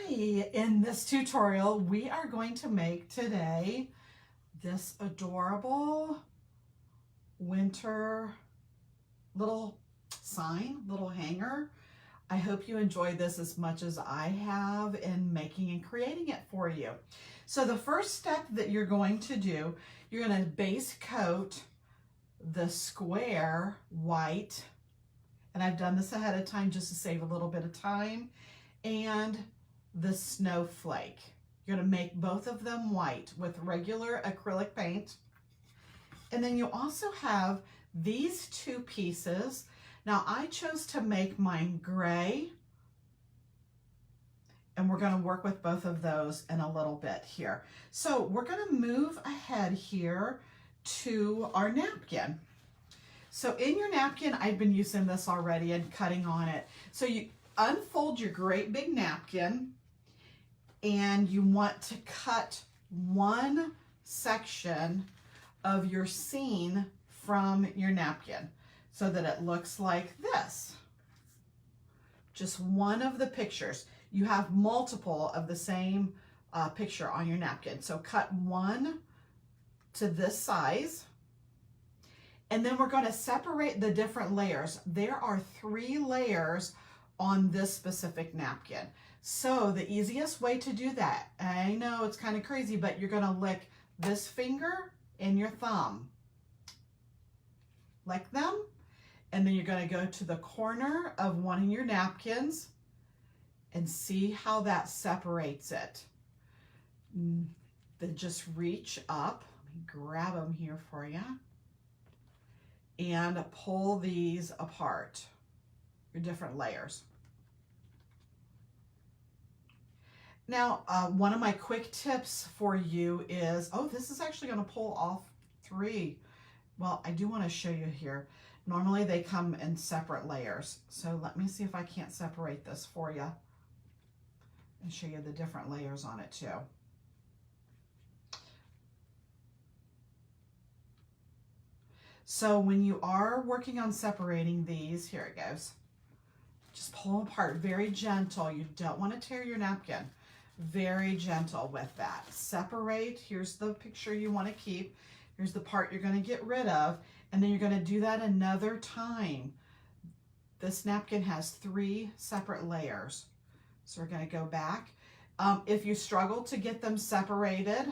Hi, in this tutorial we are going to make today this adorable winter little sign, little hanger. I hope you enjoy this as much as I have in making and creating it for you. So the first step that you're going to do, you're going to base coat the square white, and I've done this ahead of time just to save a little bit of time, and the snowflake. You're going to make both of them white with regular acrylic paint. And then you also have these two pieces. Now I chose to make mine gray, and we're going to work with both of those in a little bit here. So we're going to move ahead here to our napkin. So in your napkin, I've been using this already and cutting on it. So you unfold your great big napkin, and you want to cut one section of your scene from your napkin so that it looks like this. Just one of the pictures. You have multiple of the same picture on your napkin. So cut one to this size. And then we're going to separate the different layers. There are 3 layers on this specific napkin. So the easiest way to do that, I know it's kind of crazy, but you're going to lick this finger and your thumb. Lick them, and then you're going to go to the corner of one of your napkins and see how that separates it. Then just reach up. Let me grab them here for you. And pull these apart, your different layers. Now, one of my quick tips for you is, this is actually going to pull all 3. Well, I do want to show you here. Normally they come in separate layers. So let me see if I can't separate this for you and show you the different layers on it too. So when you are working on separating these, here it goes. Just pull them apart, very gentle. You don't want to tear your napkin. Very gentle with that. Separate. Here's the picture you want to keep. Here's the part you're going to get rid of. And then you're going to do that another time. This napkin has 3 separate layers. So we're going to go back. If you struggle to get them separated,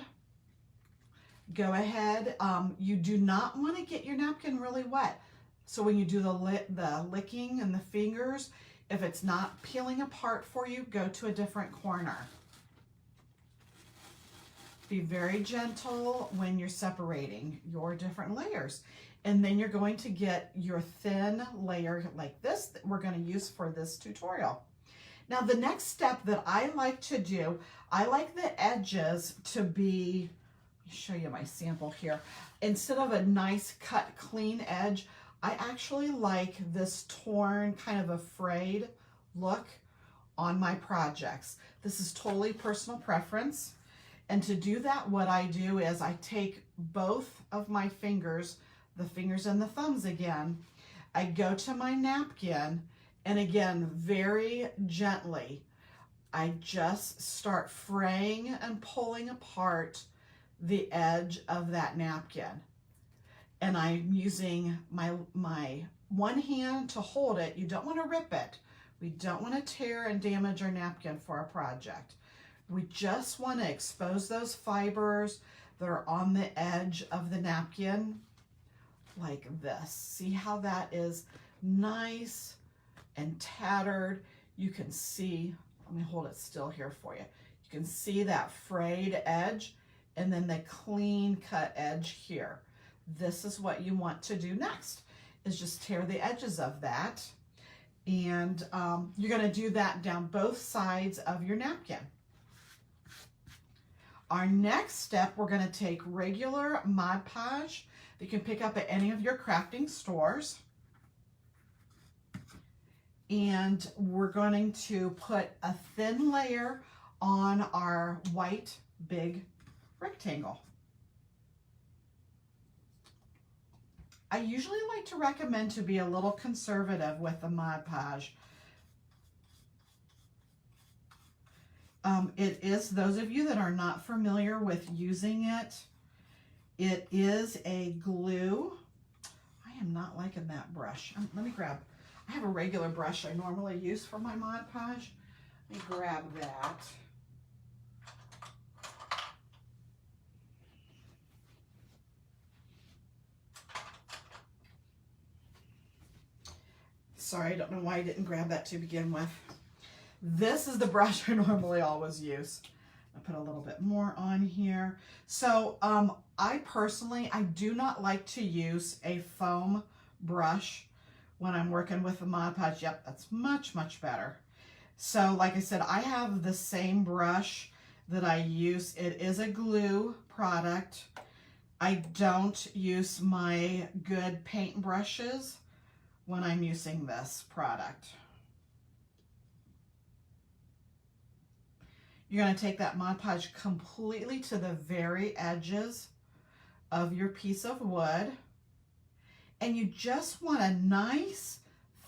go ahead. You do not want to get your napkin really wet. So when you do the licking and the fingers, if it's not peeling apart for you, go to a different corner. Be very gentle when you're separating your different layers. And then you're going to get your thin layer like this that we're going to use for this tutorial. Now the next step that I like to do, I like the edges to be, let me show you my sample here. Instead of a nice cut clean edge, I actually like this torn, kind of a frayed look on my projects. This is totally personal preference. And to do that, what I do is I take both of my fingers, the fingers and the thumbs again, I go to my napkin, and again, very gently, I just start fraying and pulling apart the edge of that napkin. And I'm using my one hand to hold it. You don't want to rip it. We don't want to tear and damage our napkin for a project. We just want to expose those fibers that are on the edge of the napkin like this. See how that is nice and tattered? You can see, let me hold it still here for you. You can see that frayed edge and then the clean cut edge here. This is what you want to do next, is just tear the edges of that. And you're going to do that down both sides of your napkin. Our next step, we're going to take regular Mod Podge that you can pick up at any of your crafting stores. And we're going to put a thin layer on our white big rectangle. I usually like to recommend to be a little conservative with the Mod Podge. It is, those of you that are not familiar with using it, it is a glue. I am not liking that brush. Let me grab, I have a regular brush I normally use for my Mod Podge. Let me grab that. Sorry, I don't know why I didn't grab that to begin with. This is the brush I normally always use. I put a little bit more on here. So I personally, I do not like to use a foam brush when I'm working with the Mod Podge. Yep, that's much, much better. So like I said, I have the same brush that I use. It is a glue product. I don't use my good paint brushes when I'm using this product. You're going to take that Mod Podge completely to the very edges of your piece of wood. And you just want a nice,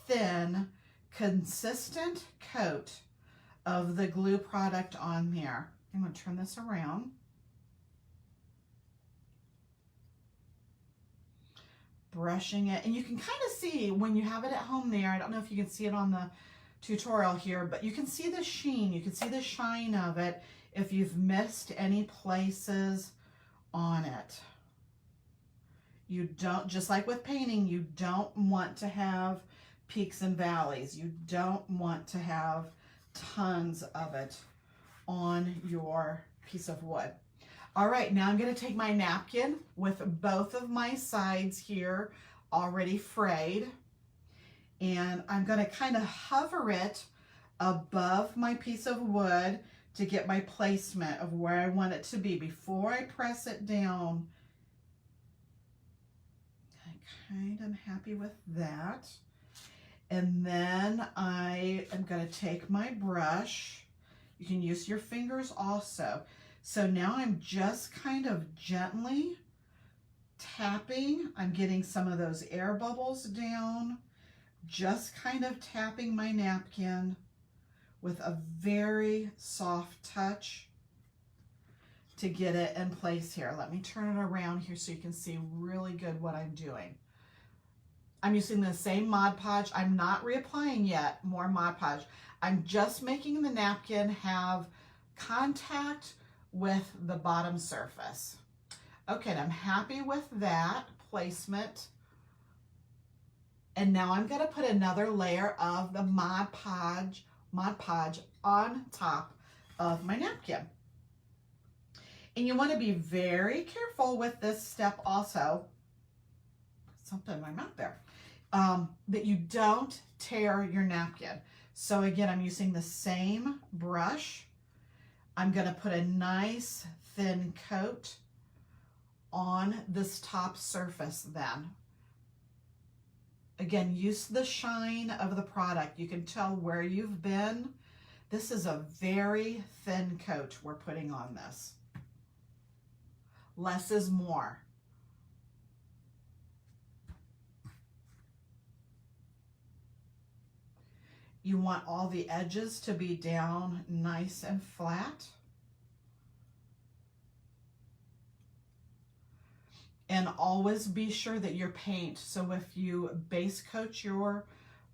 thin, consistent coat of the glue product on there. I'm going to turn this around. Brushing it. And you can kind of see when you have it at home there. I don't know if you can see it on the tutorial here, but you can see the sheen, you can see the shine of it if you've missed any places on it. You don't, just like with painting, you don't want to have peaks and valleys. You don't want to have tons of it on your piece of wood. All right, now I'm going to take my napkin with both of my sides here already frayed. And I'm going to kind of hover it above my piece of wood to get my placement of where I want it to be before I press it down. I kind of am happy with that. And then I am going to take my brush. You can use your fingers also. So now I'm just kind of gently tapping. I'm getting some of those air bubbles down. Just kind of tapping my napkin with a very soft touch to get it in place here. Let me turn it around here so you can see really good what I'm doing. I'm using the same Mod Podge. I'm not reapplying yet more Mod Podge. I'm just making the napkin have contact with the bottom surface. Okay, and I'm happy with that placement. And now I'm going to put another layer of the Mod Podge on top of my napkin. And you want to be very careful with this step also. Something in my mouth there. That you don't tear your napkin. So again, I'm using the same brush. I'm going to put a nice thin coat on this top surface then. Again, use the shine of the product. You can tell where you've been. This is a very thin coat we're putting on this. Less is more. You want all the edges to be down nice and flat. And always be sure that your paint, so if you base coat your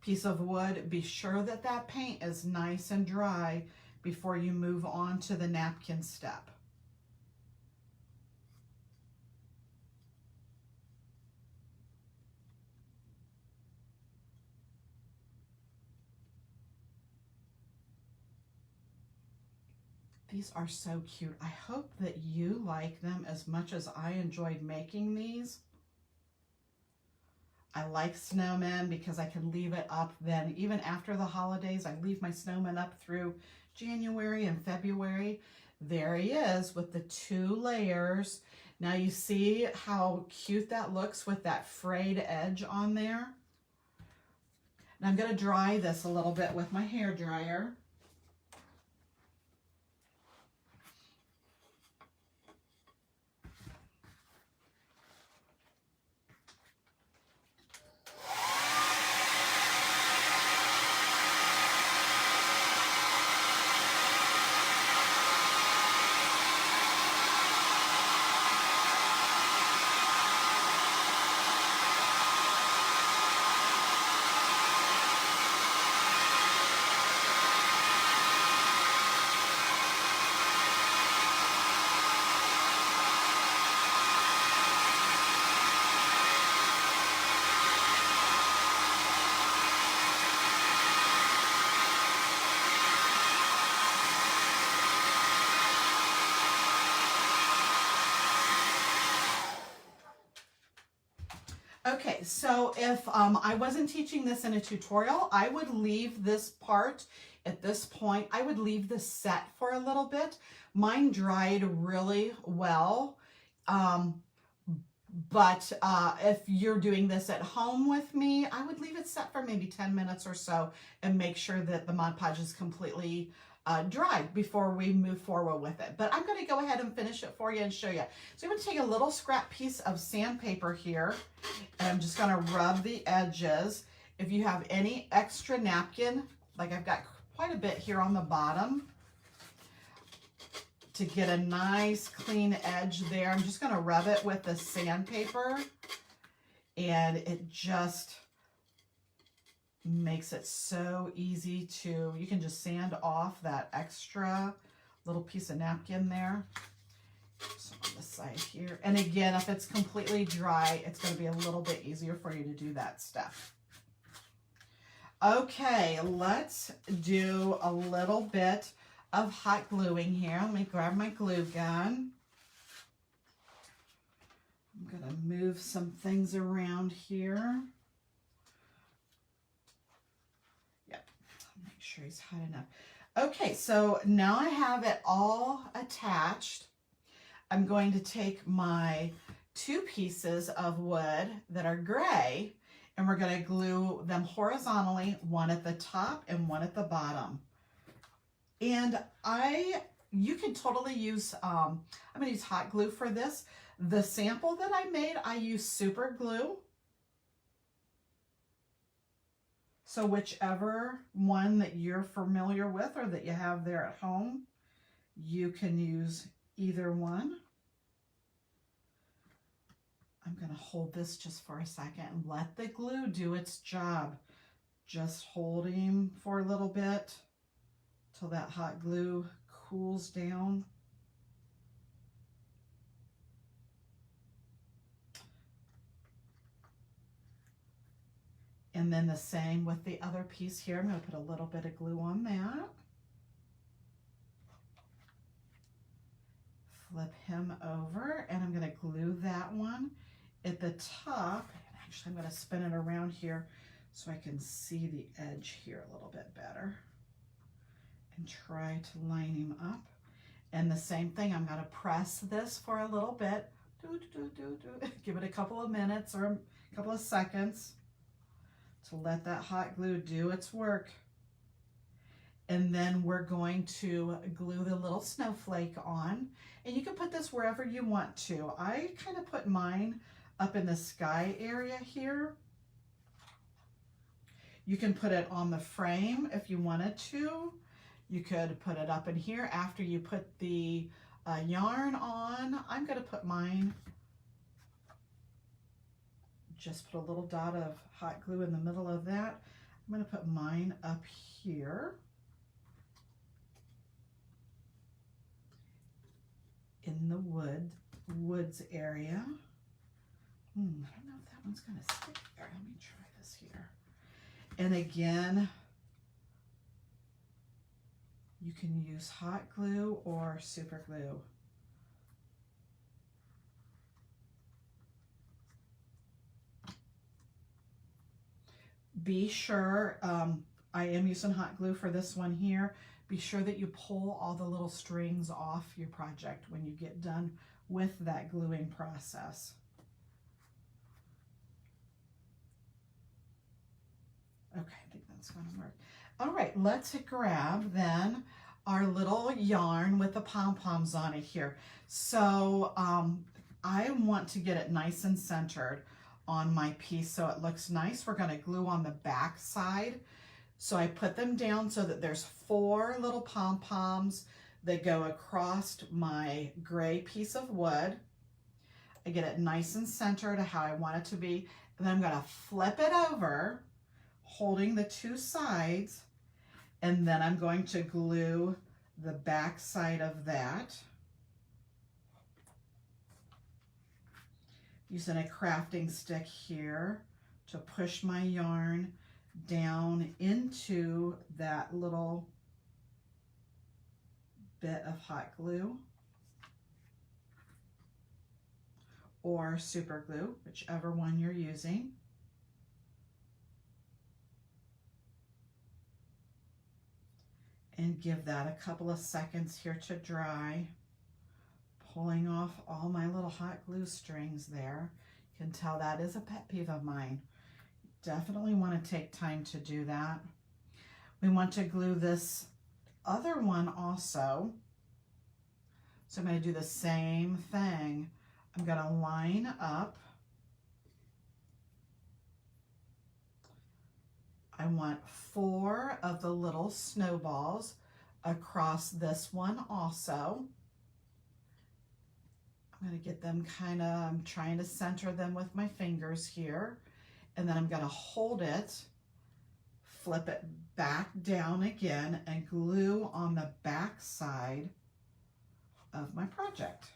piece of wood, be sure that that paint is nice and dry before you move on to the napkin step. These are so cute. I hope that you like them as much as I enjoyed making these. I like snowmen because I can leave it up then. Even after the holidays, I leave my snowman up through January and February. There he is with the 2 layers. Now you see how cute that looks with that frayed edge on there. And I'm going to dry this a little bit with my hair dryer. Okay, so if I wasn't teaching this in a tutorial, I would leave this part at this point. I would leave this set for a little bit. Mine dried really well. But if you're doing this at home with me, I would leave it set for maybe 10 minutes or so and make sure that the Mod Podge is completely dried before we move forward with it. But I'm going to go ahead and finish it for you and show you. So I'm going to take a little scrap piece of sandpaper here, and I'm just going to rub the edges. If you have any extra napkin, like I've got quite a bit here on the bottom, to get a nice clean edge there, I'm just going to rub it with the sandpaper, and it just makes it so easy to, you can just sand off that extra little piece of napkin there. So on the side here. And again, if it's completely dry, it's going to be a little bit easier for you to do that stuff. Okay, let's do a little bit of hot gluing here. Let me grab my glue gun. I'm going to move some things around here. Yep, make sure he's hot enough. Okay, so now I have it all attached. I'm going to take my 2 pieces of wood that are gray, and we're going to glue them horizontally, one at the top and one at the bottom. And you can totally use, I'm going to use hot glue for this. The sample that I made, I use super glue. So whichever one that you're familiar with or that you have there at home, you can use either one. I'm going to hold this just for a second and let the glue do its job. Just hold him for a little bit till that hot glue cools down. And then the same with the other piece here. I'm going to put a little bit of glue on that. Flip him over, and I'm going to glue that one at the top. And actually, I'm going to spin it around here so I can see the edge here a little bit better. And try to line him up. And the same thing, I'm going to press this for a little bit. Give it a couple of minutes or a couple of seconds to let that hot glue do its work. And then we're going to glue the little snowflake on. And you can put this wherever you want to. I kind of put mine up in the sky area here. You can put it on the frame if you wanted to. You could put it up in here after you put the yarn on. I'm going to put mine, just put a little dot of hot glue in the middle of that. I'm going to put mine up here in the woods area. I don't know if that one's going to stick there. Let me try this here. And again, you can use hot glue or super glue. Be sure, I am using hot glue for this one here. Be sure that you pull all the little strings off your project when you get done with that gluing process. Okay, I think that's going to work. All right, let's grab then our little yarn with the pom-poms on it here. So I want to get it nice and centered on my piece so it looks nice. We're going to glue on the back side. So I put them down so that there's 4 little pom-poms that go across my gray piece of wood. I get it nice and centered to how I want it to be. And then I'm going to flip it over, holding the 2 sides, and then I'm going to glue the back side of that using a crafting stick here to push my yarn down into that little bit of hot glue. or super glue, whichever one you're using. And give that a couple of seconds here to dry. Pulling off all my little hot glue strings there. You can tell that is a pet peeve of mine. Definitely want to take time to do that. We want to glue this other one also. So I'm going to do the same thing. I'm going to line up. I want 4 of the little snowballs across this one also. I'm going to get them kind of, I'm trying to center them with my fingers here. And then I'm going to hold it, flip it back down again, and glue on the back side of my project.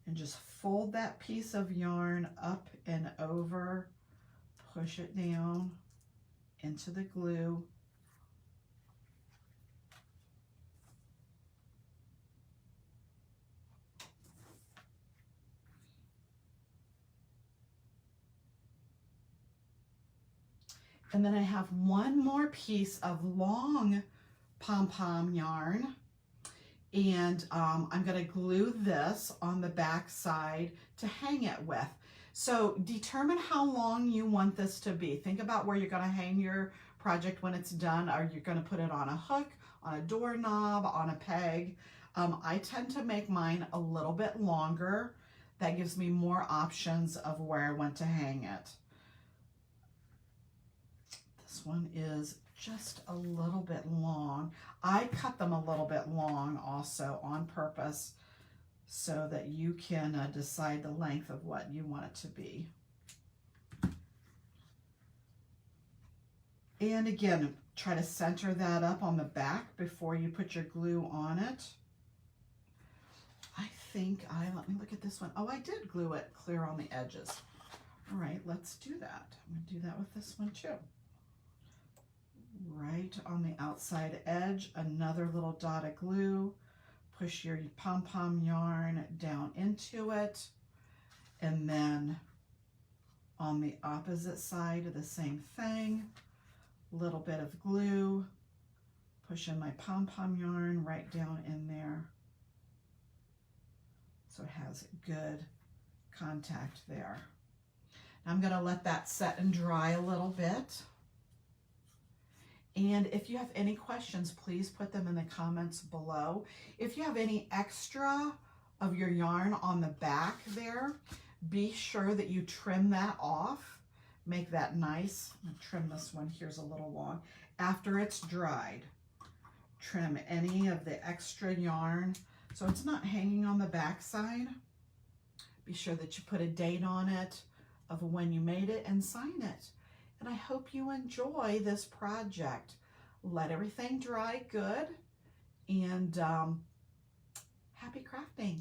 And just fold that piece of yarn up and over, push it down into the glue. And then I have one more piece of long pom-pom yarn, and I'm going to glue this on the back side to hang it with. So determine how long you want this to be. Think about where you're going to hang your project when it's done. Are you going to put it on a hook, on a doorknob, on a peg? I tend to make mine a little bit longer. That gives me more options of where I want to hang it. This one is just a little bit long. I cut them a little bit long also on purpose so that you can decide the length of what you want it to be. And again, try to center that up on the back before you put your glue on it. I think let me look at this one. Oh, I did glue it clear on the edges. All right, let's do that. I'm going to do that with this one too. Right on the outside edge, another little dot of glue. Push your pom-pom yarn down into it, and then on the opposite side, the same thing. Little bit of glue, pushing my pom-pom yarn right down in there so it has good contact there. Now I'm going to let that set and dry a little bit. And if you have any questions, please put them in the comments below. If you have any extra of your yarn on the back there, be sure that you trim that off. Make that nice. I'm going to trim this one. Here's a little long. After it's dried, trim any of the extra yarn so it's not hanging on the back side. Be sure that you put a date on it of when you made it and sign it. And I hope you enjoy this project. Let everything dry good, and happy crafting.